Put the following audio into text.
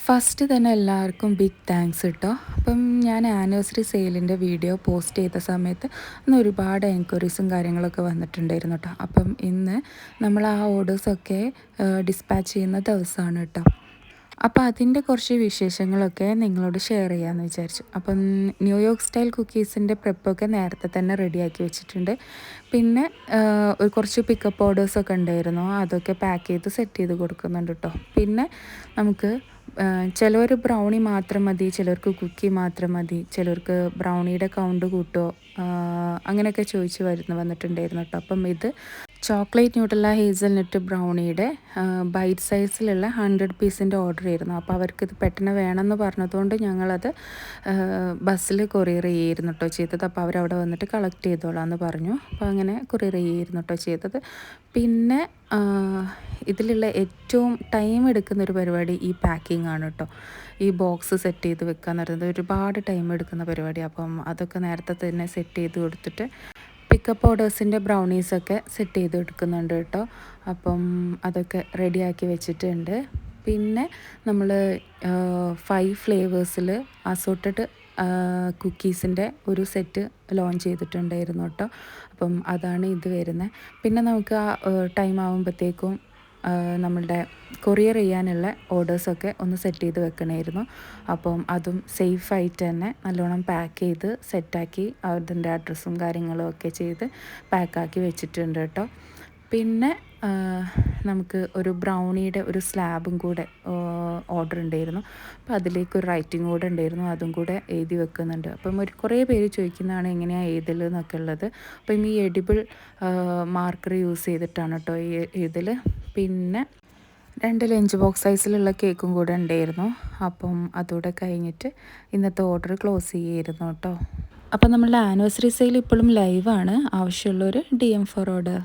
First തന്നെ എല്ലാവർക്കും big thanks കേട്ടോ. അപ്പം ഞാൻ ആനിവേഴ്സറി സെയിലിൻ്റെ വീഡിയോ പോസ്റ്റ് ചെയ്ത സമയത്ത് അന്ന് ഒരുപാട് എൻക്വയറീസും കാര്യങ്ങളൊക്കെ വന്നിട്ടുണ്ടായിരുന്നു കേട്ടോ. അപ്പം ഇന്ന് നമ്മൾ ആ ഓർഡേഴ്സൊക്കെ ഡിസ്പാച്ച് ചെയ്യുന്ന ദിവസമാണ് കേട്ടോ. അപ്പോൾ അതിൻ്റെ കുറച്ച് വിശേഷങ്ങളൊക്കെ നിങ്ങളോട് ഷെയർ ചെയ്യാമെന്ന് വിചാരിച്ചു. അപ്പം ന്യൂയോർക്ക് സ്റ്റൈൽ കുക്കീസിൻ്റെ പ്രെപ്പൊക്കെ നേരത്തെ തന്നെ റെഡിയാക്കി വെച്ചിട്ടുണ്ട്. പിന്നെ കുറച്ച് പിക്കപ്പ് ഓർഡേഴ്സൊക്കെ ഉണ്ടായിരുന്നു, അതൊക്കെ പാക്ക് ചെയ്ത് സെറ്റ് ചെയ്ത് കൊടുക്കുന്നുണ്ട് കേട്ടോ. പിന്നെ നമുക്ക് ചിലവർ ബ്രൗണി മാത്രം മതി, ചിലർക്ക് കുക്കി മാത്രം മതി, ചിലർക്ക് ബ്രൗണിയുടെ കൗണ്ട് കൂട്ടുമോ അങ്ങനെയൊക്കെ ചോദിച്ച് വന്നിട്ടുണ്ടായിരുന്നു കേട്ടോ. അപ്പം ഇത് ചോക്ലേറ്റ് ന്യൂട്രല്ല ഹേസൽനട്ട് ബ്രൗണിയുടെ ബൈറ്റ് സൈസിലുള്ള 100 പീസിൻ്റെ ഓർഡർ ആയിരുന്നു. അപ്പോൾ അവർക്കിത് പെട്ടെന്ന് വേണമെന്ന് പറഞ്ഞതുകൊണ്ട് ഞങ്ങളത് ബസ്സിൽ കൊറിയർ ചെയ്യായിരുന്നു കേട്ടോ ചെയ്തത്. അപ്പോൾ അവരവിടെ വന്നിട്ട് കളക്ട് ചെയ്തോളാം എന്ന് പറഞ്ഞു. അപ്പോൾ അങ്ങനെ കൊറിയർ ചെയ്യായിരുന്നു കേട്ടോ ചെയ്തത്. പിന്നെ ഇതിലുള്ള ഏറ്റവും ടൈം എടുക്കുന്നൊരു പരിപാടി ഈ പാക്കിംഗ് ആണ് കേട്ടോ. ഈ ബോക്സ് സെറ്റ് ചെയ്ത് വെക്കുക എന്ന് പറയുന്നത് ഒരുപാട് ടൈം എടുക്കുന്ന പരിപാടി. അപ്പം അതൊക്കെ നേരത്തെ തന്നെ സെറ്റ് ചെയ്ത് കൊടുത്തിട്ട് പിക്കപ്പ് ഓർഡേഴ്സിൻ്റെ ബ്രൗണീസൊക്കെ സെറ്റ് ചെയ്ത് എടുക്കുന്നുണ്ട് കേട്ടോ. അപ്പം അതൊക്കെ റെഡിയാക്കി വെച്ചിട്ടുണ്ട്. പിന്നെ നമ്മൾ 5 ഫ്ലേവേഴ്സിൽ അസോർട്ടഡ് കുക്കീസിൻ്റെ ഒരു സെറ്റ് ലോഞ്ച് ചെയ്തിട്ടുണ്ടായിരുന്നു കേട്ടോ. അപ്പം അതാണ് ഇത് വരുന്നത്. പിന്നെ നമുക്ക് ആ ടൈം ആകുമ്പോഴത്തേക്കും നമ്മളുടെ കൊറിയർ ചെയ്യാനുള്ള ഓർഡേഴ്സൊക്കെ ഒന്ന് സെറ്റ് ചെയ്ത് വെക്കണമായിരുന്നു. അപ്പം അതും സേഫായിട്ട് തന്നെ നല്ലോണം പാക്ക് ചെയ്ത് സെറ്റാക്കി അതിൻ്റെ അഡ്രസ്സും കാര്യങ്ങളും ഒക്കെ ചെയ്ത് പാക്കാക്കി വെച്ചിട്ടുണ്ട് കേട്ടോ. പിന്നെ നമുക്ക് ഒരു ബ്രൗണിയുടെ ഒരു സ്ലാബും കൂടെ ഓർഡർ ഉണ്ടായിരുന്നു. അപ്പോൾ അതിലേക്ക് ഒരു റൈറ്റിംഗ് കൂടെ ഉണ്ടായിരുന്നു, അതും കൂടെ എഴുതി വെക്കുന്നുണ്ട്. അപ്പം കുറേ പേര് ചോദിക്കുന്നതാണ് എങ്ങനെയാണ് എഴുതൽ എന്നൊക്കെ ഉള്ളത്. അപ്പം ഈ എഡിബിൾ മാർക്കർ യൂസ് ചെയ്തിട്ടാണ് കേട്ടോ ഈ എഴുതൽ. പിന്നെ 2 ലഞ്ച് ബോക്സ് സൈസിലുള്ള കേക്കും കൂടെ ഉണ്ടായിരുന്നു. അപ്പം അതുകൂടെ കഴിഞ്ഞിട്ട് ഇന്നത്തെ ഓർഡർ ക്ലോസ് ചെയ്യായിരുന്നു കേട്ടോ. അപ്പം നമ്മളുടെ ആനിവേഴ്സറി സെയിൽ ഇപ്പോഴും ലൈവാണ്. ആവശ്യമുള്ളവർ DM ഫോർ ഓർഡർ.